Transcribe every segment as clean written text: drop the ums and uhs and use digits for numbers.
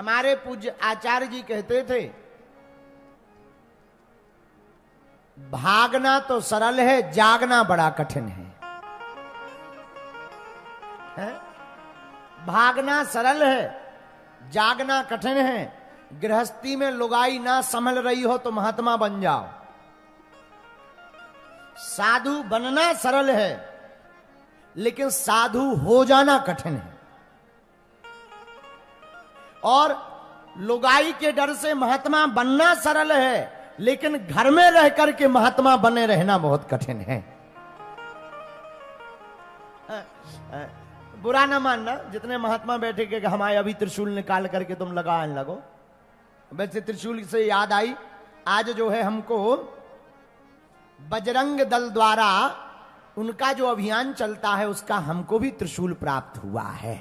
हमारे पूज्य आचार्य जी कहते थे, भागना तो सरल है, जागना बड़ा कठिन है? भागना सरल है, जागना कठिन है। गृहस्थी में लुगाई ना संभल रही हो तो महात्मा बन जाओ। साधु बनना सरल है, लेकिन साधु हो जाना कठिन है। और लुगाई के डर से महात्मा बनना सरल है, लेकिन घर में रह करके महात्मा बने रहना बहुत कठिन है। बुरा ना मानना, जितने महात्मा बैठे के हमारे अभी त्रिशूल निकाल करके तुम लगाने लगो। वैसे त्रिशूल से याद आई, आज जो है हमको बजरंग दल द्वारा उनका जो अभियान चलता है उसका हमको भी त्रिशूल प्राप्त हुआ है।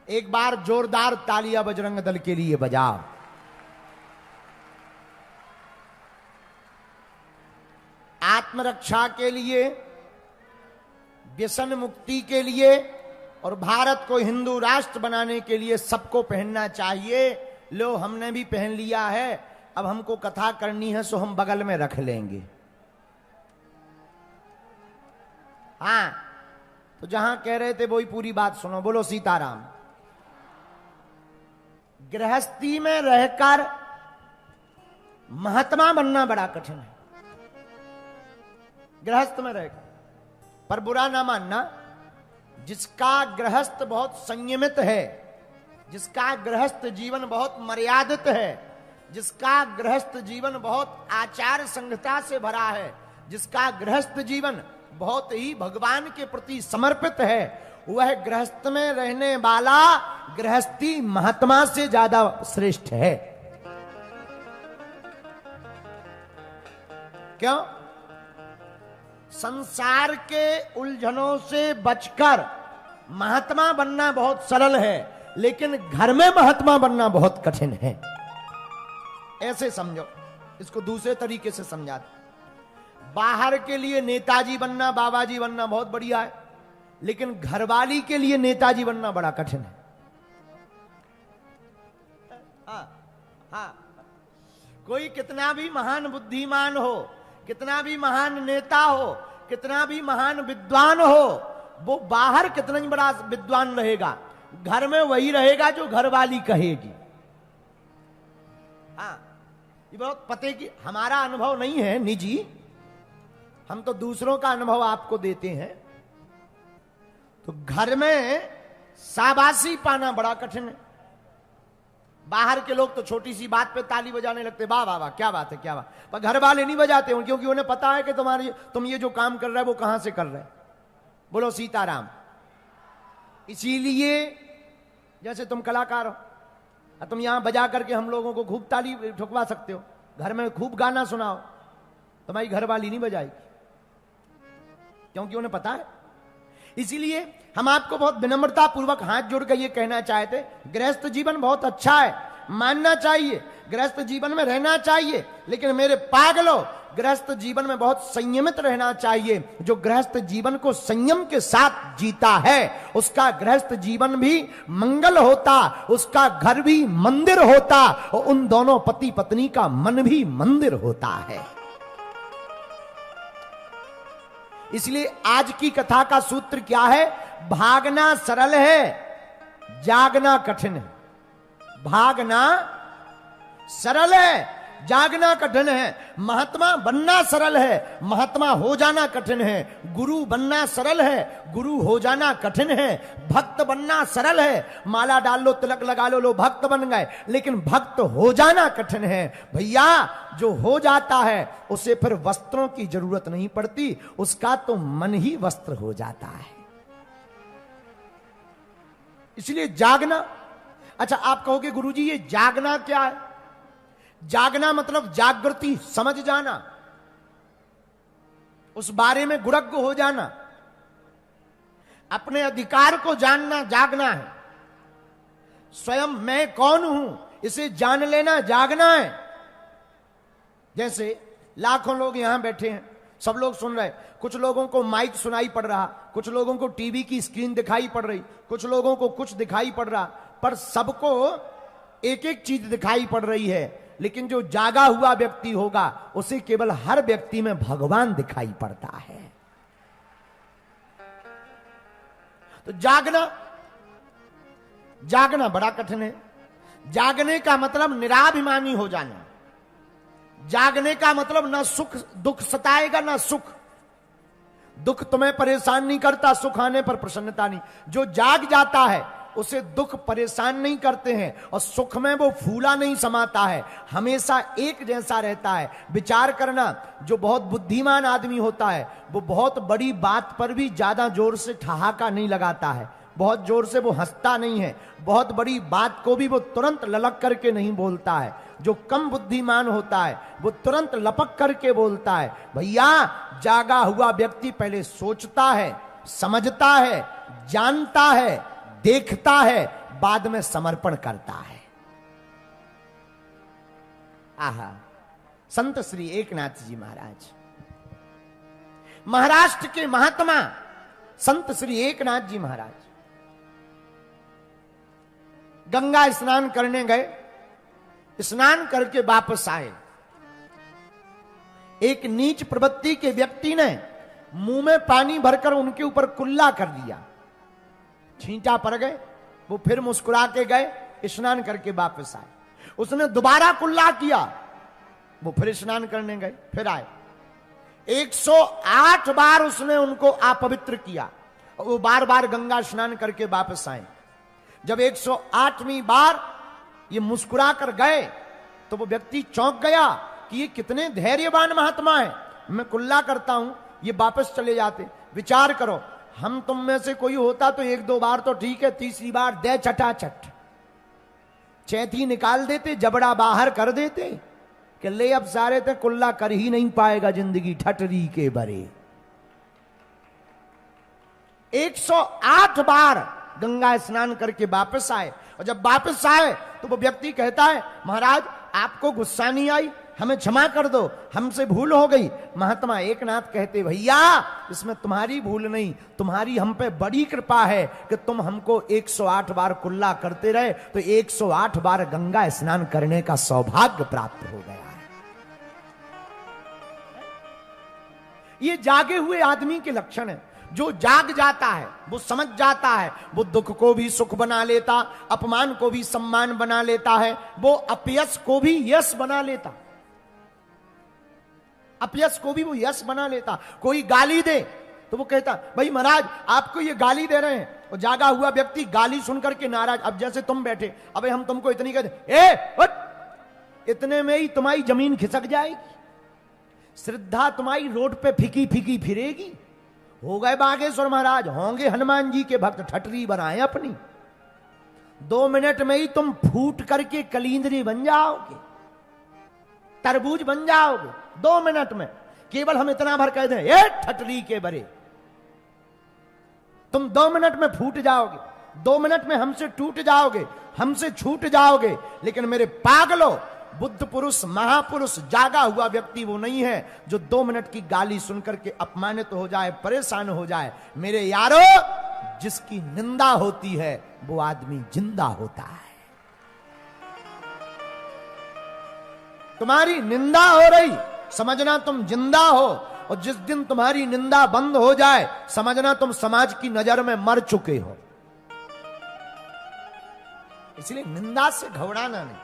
एक बार जोरदार तालियां बजरंग दल के लिए बजाओ। आत्मरक्षा के लिए, व्यसन मुक्ति के लिए और भारत को हिंदू राष्ट्र बनाने के लिए सबको पहनना चाहिए। लो, हमने भी पहन लिया है। अब हमको कथा करनी है सो हम बगल में रख लेंगे। हाँ, तो जहां कह रहे थे वही पूरी बात सुनो। बोलो सीताराम। गृहस्थी में रहकर महात्मा बनना बड़ा कठिन है, गृहस्थ में रहकर। पर बुरा ना मानना, जिसका गृहस्थ बहुत संयमित है, जिसका गृहस्थ जीवन बहुत मर्यादित है, जिसका गृहस्थ जीवन बहुत आचार संहिता से भरा है, जिसका गृहस्थ जीवन बहुत ही भगवान के प्रति समर्पित है, वह गृहस्थ में रहने वाला गृहस्थी महात्मा से ज्यादा श्रेष्ठ है। क्यों? संसार के उलझनों से बचकर महात्मा बनना बहुत सरल है, लेकिन घर में महात्मा बनना बहुत कठिन है। ऐसे समझो, इसको दूसरे तरीके से समझाते। बाहर के लिए नेताजी बनना, बाबाजी बनना बहुत बढ़िया है, लेकिन घरवाली के लिए नेताजी बनना बड़ा कठिन है। हाँ, कोई कितना भी महान बुद्धिमान हो, कितना भी महान नेता हो, कितना भी महान विद्वान हो, वो बाहर कितना ही बड़ा विद्वान रहेगा, घर में वही रहेगा जो घरवाली कहेगी। हाँ, ये बहुत पते की हमारा अनुभव नहीं है निजी, हम तो दूसरों का अनुभव आपको देते हैं। तो घर में शाबाशी पाना बड़ा कठिन है। बाहर के लोग तो छोटी सी बात पे ताली बजाने लगते, वाह वाह वाह, क्या बात है, क्या बात। पर घर वाले नहीं बजाते, क्योंकि उन्हें पता है कि तुम ये जो काम कर रहे हो वो कहां से कर रहे हो। बोलो सीताराम। इसीलिए जैसे तुम कलाकार हो, तुम यहां बजा करके हम लोगों को खूब ताली ठुकवा सकते हो, घर में खूब गाना सुनाओ, तुम्हारी घरवाली नहीं बजाएगी, क्योंकि उन्हें पता है। इसीलिए हम आपको बहुत विनम्रता पूर्वक हाथ जोड़ कर ये कहना चाहते, गृहस्थ जीवन बहुत अच्छा है, मानना चाहिए, गृहस्थ जीवन में रहना चाहिए, लेकिन मेरे पागलों, गृहस्थ जीवन में बहुत संयमित रहना चाहिए। जो गृहस्थ जीवन को संयम के साथ जीता है, उसका गृहस्थ जीवन भी मंगल होता, उसका घर भी मंदिर होता, और उन दोनों पति पत्नी का मन भी मंदिर होता है। इसलिए आज की कथा का सूत्र क्या है? भागना सरल है, जागना कठिन है। भागना सरल है, जागना कठिन है। महात्मा बनना सरल है, महात्मा हो जाना कठिन है। गुरु बनना सरल है, गुरु हो जाना कठिन है। भक्त बनना सरल है, माला डाल लो, तिलक लगा लो, भक्त बन गए। लेकिन भक्त हो जाना कठिन है। भैया, जो हो जाता है उसे फिर वस्त्रों की जरूरत नहीं पड़ती, उसका तो मन ही वस्त्र हो जाता है। इसलिए जागना। अच्छा, आप कहोगे गुरुजी ये जागना क्या है? जागना मतलब जागृति, समझ जाना, उस बारे में गुरज्ञ हो जाना, अपने अधिकार को जानना, जागना है। स्वयं मैं कौन हूं इसे जान लेना, जागना है। जैसे लाखों लोग यहां बैठे हैं, सब लोग सुन रहे, कुछ लोगों को माइक सुनाई पड़ रहा, कुछ लोगों को टीवी की स्क्रीन दिखाई पड़ रही, कुछ लोगों को कुछ दिखाई पड़ रहा, पर सबको एक एक चीज दिखाई पड़ रही है। लेकिन जो जागा हुआ व्यक्ति होगा उसे केवल हर व्यक्ति में भगवान दिखाई पड़ता है। तो जागना बड़ा कठिन है। जागने का मतलब निराभिमानी हो जाना। जागने का मतलब ना सुख दुख सताएगा ना सुख। दुख तुम्हें परेशान नहीं करता, सुख आने पर प्रसन्नता नहीं। जो जाग जाता है उसे दुख परेशान नहीं करते हैं और सुख में वो फूला नहीं समाता है, हमेशा एक जैसा रहता है। विचार करना, जो बहुत बुद्धिमान आदमी होता है वो बहुत बड़ी बात पर भी ज्यादा जोर से ठहाका नहीं लगाता है, बहुत जोर से वो हंसता नहीं है, बहुत बड़ी बात को भी वो तुरंत ललक करके नहीं बोलता है। जो कम बुद्धिमान होता है वो तुरंत लपक करके बोलता है। भैया, जागा हुआ व्यक्ति पहले सोचता है, समझता है, जानता है, देखता है, बाद में समर्पण करता है। आहा, संत श्री एकनाथ जी महाराज, महाराष्ट्र के महात्मा संत श्री एकनाथ जी महाराज गंगा स्नान करने गए। स्नान करके वापस आए। एक नीच प्रवृत्ति के व्यक्ति ने मुंह में पानी भरकर उनके ऊपर कुल्ला कर दिया, छींटा पड़ गए। वो फिर मुस्कुरा के गए, स्नान करके वापस आए। उसने दोबारा कुल्ला किया, वो फिर स्नान करने गए, फिर आए। 108 बार उसने उनको अपवित्र किया और वो बार बार गंगा स्नान करके वापस आए। जब 108वीं बार ये मुस्कुरा कर गए तो वो व्यक्ति चौंक गया कि ये कितने धैर्यवान महात्मा है। मैं कुल्ला करता हूं, ये वापस चले जाते। विचार करो, हम तुम में से कोई होता तो 1-2 बार तो ठीक है, तीसरी बार दे चटाचट चैती निकाल देते, जबड़ा बाहर कर देते कि ले अब सारे ते कुल्ला कर ही नहीं पाएगा जिंदगी ठटरी के बरे। 108 बार गंगा स्नान करके वापस आए और जब वापस आए तो वो व्यक्ति कहता है, महाराज आपको गुस्सा नहीं आई, हमें क्षमा कर दो, हमसे भूल हो गई। महात्मा एकनाथ कहते, भैया इसमें तुम्हारी भूल नहीं, तुम्हारी हम पे बड़ी कृपा है कि तुम हमको 108 बार कुल्ला करते रहे तो 108 बार गंगा स्नान करने का सौभाग्य प्राप्त हो गया है। ये जागे हुए आदमी के लक्षण है। जो जाग जाता है वो समझ जाता है, वो दुख को भी सुख बना लेता, अपमान को भी सम्मान बना लेता है, वो अपयश को भी यश बना लेता, अपयश को भी वो यश बना लेता। कोई गाली दे तो वो कहता, भाई महाराज आपको ये गाली दे रहे हैं, और जागा हुआ व्यक्ति गाली सुनकर के नाराज। अब जैसे तुम बैठे, अबे हम तुमको इतनी कहते, इतने में ही तुम्हारी जमीन खिसक जाएगी, श्रद्धा तुम्हारी रोड पे फीकी फीकी फिरेगी। हो गए बागेश्वर महाराज, होंगे हनुमान जी के भक्त, ठटरी बनाए अपनी। 2 मिनट में ही तुम फूट करके कलिंदरी बन जाओगे, तरबूज बन जाओगे 2 मिनट में। केवल हम इतना भर कह दें, ए ठटरी के बरे, तुम 2 मिनट में फूट जाओगे, 2 मिनट में हमसे टूट जाओगे, हमसे छूट जाओगे। लेकिन मेरे पागलों, बुद्ध पुरुष, महापुरुष, जागा हुआ व्यक्ति वो नहीं है जो 2 मिनट की गाली सुनकर के अपमानित हो जाए, परेशान हो जाए। मेरे यारो, जिसकी निंदा होती है वो आदमी जिंदा होता है। तुम्हारी निंदा हो रही, समझना तुम जिंदा हो, और जिस दिन तुम्हारी निंदा बंद हो जाए समझना तुम समाज की नजर में मर चुके हो। इसलिए निंदा से घबराना नहीं,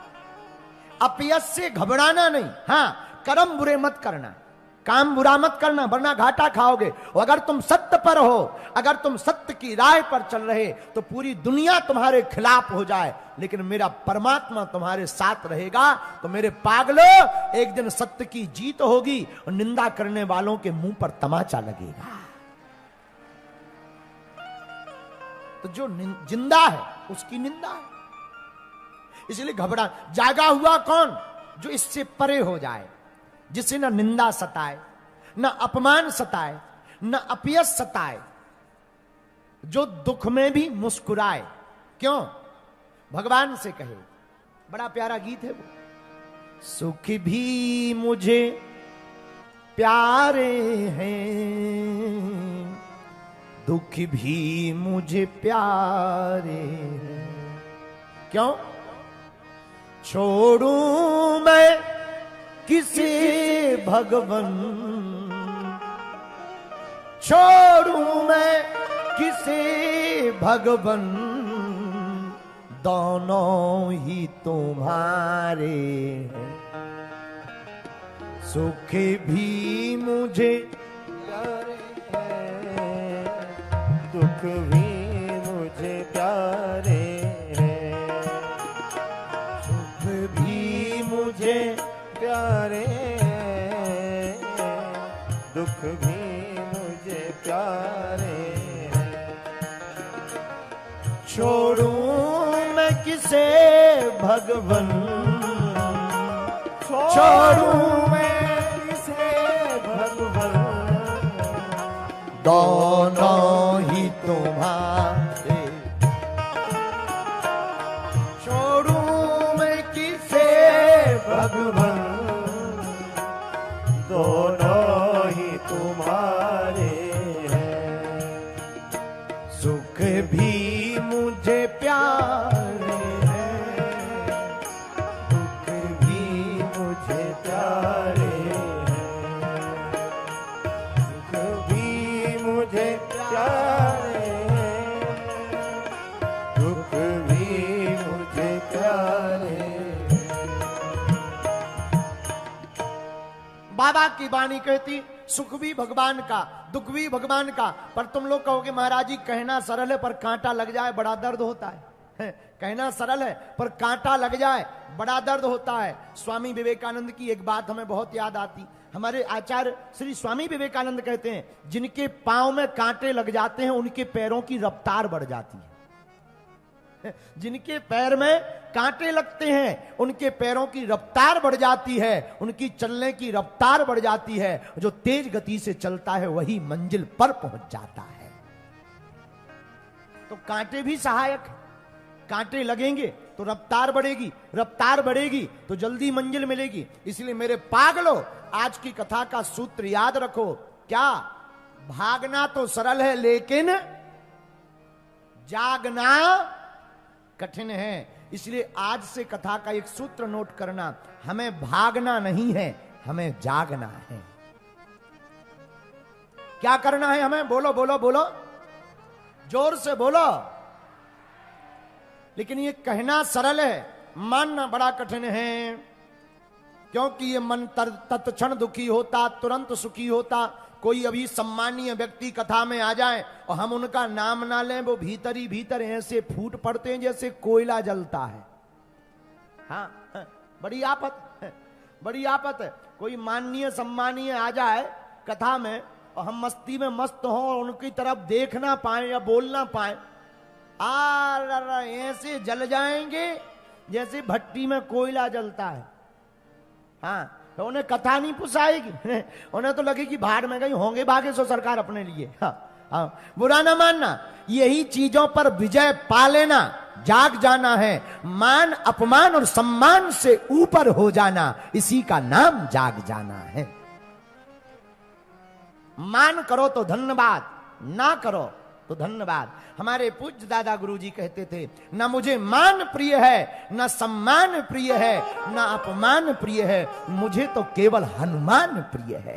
अपयश से घबराना नहीं। हां, कर्म बुरे मत करना, काम बुरा मत करना, वरना घाटा खाओगे। और अगर तुम सत्य पर हो, अगर तुम सत्य की राह पर चल रहे तो पूरी दुनिया तुम्हारे खिलाफ हो जाए, लेकिन मेरा परमात्मा तुम्हारे साथ रहेगा। तो मेरे पागलों, एक दिन सत्य की जीत होगी और निंदा करने वालों के मुंह पर तमाचा लगेगा। तो जो जिंदा है उसकी निंदा है, इसलिए घबरा। जागा हुआ कौन? जो इससे परे हो जाए, जिसे न निंदा सताए, न अपमान सताए, न अपयश सताए, जो दुख में भी मुस्कुराए। क्यों? भगवान से कहे, बड़ा प्यारा गीत है वो, सुख भी मुझे प्यारे हैं, दुख भी मुझे प्यारे हैं। क्यों छोड़ूं मैं किसे भगवन, छोड़ूं मैं किसे भगवन, दोनों ही तुम्हारे हैं। सुख भी मुझे प्यारे हैं, दुख भी मुझे प्यारे हैं। सुख भी मुझे प्यारे हैं, दुख भी मुझे प्यारे हैं। छोड़ूं मैं किसे भगवन, छोड़ूं मैं किसे भगवन, दोनों ही तुम्हारे। छोड़ूं मैं किसे भगवन, दोनों ही तुम्हारे हैं। सुख भी मुझे प्यारे हैं, दुख भी मुझे प्यारे हैं। दुख भी मुझे प्यारे हैं, दुख भी मुझे प्यारे हैं। बाबा की वाणी कहती सुख भी भगवान का, दुख भी भगवान का। पर तुम लोग कहोगे महाराज जी कहना सरल है पर कांटा लग जाए बड़ा दर्द होता है। कहना सरल है पर कांटा लग जाए बड़ा दर्द होता है। स्वामी विवेकानंद की एक बात हमें बहुत याद आती। हमारे आचार्य श्री स्वामी विवेकानंद कहते हैं जिनके पांव में कांटे लग जाते हैं उनके पैरों की रफ्तार बढ़ जाती है। जिनके पैर में कांटे लगते हैं उनके पैरों की रफ्तार बढ़ जाती है, उनकी चलने की रफ्तार बढ़ जाती है। जो तेज गति से चलता है वही मंजिल पर पहुंच जाता है। तो कांटे भी सहायक, कांटे लगेंगे तो रफ्तार बढ़ेगी, रफ्तार बढ़ेगी तो जल्दी मंजिल मिलेगी। इसलिए मेरे पागलो आज की कथा का सूत्र याद रखो। क्या भागना तो सरल है लेकिन जागना कठिन है। इसलिए आज से कथा का एक सूत्र नोट करना, हमें भागना नहीं है, हमें जागना है। क्या करना है हमें? बोलो बोलो बोलो, जोर से बोलो। लेकिन ये कहना सरल है, मानना बड़ा कठिन है। क्योंकि ये मन तत्क्षण दुखी होता, तुरंत सुखी होता। कोई अभी सम्मानीय व्यक्ति कथा में आ जाए और हम उनका नाम ना लें, वो भीतर ही भीतर ऐसे फूट पड़ते हैं जैसे कोयला जलता है। हाँ, बड़ी आफत है, बड़ी आफत है। कोई माननीय सम्मानीय आ जाए कथा में और हम मस्ती में मस्त हों और उनकी तरफ देख ना पाए या बोल ना पाए, ऐसे जल जाएंगे जैसे भट्टी में कोयला जलता है। हाँ, तो उन्हें कथा नहीं पुसाएगी, उन्हें तो लगेगी भाड़ में गई, होंगे भागे सो सरकार अपने लिए। हाँ, बुरा ना मानना, यही चीजों पर विजय पा लेना, जाग जाना है। मान अपमान और सम्मान से ऊपर हो जाना, इसी का नाम जाग जाना है। मान करो तो धन्यवाद, ना करो तो धन्यवाद। हमारे पूज्य दादा गुरुजी कहते थे, ना मुझे मान प्रिय है, ना सम्मान प्रिय है, ना अपमान प्रिय है, मुझे तो केवल हनुमान प्रिय है।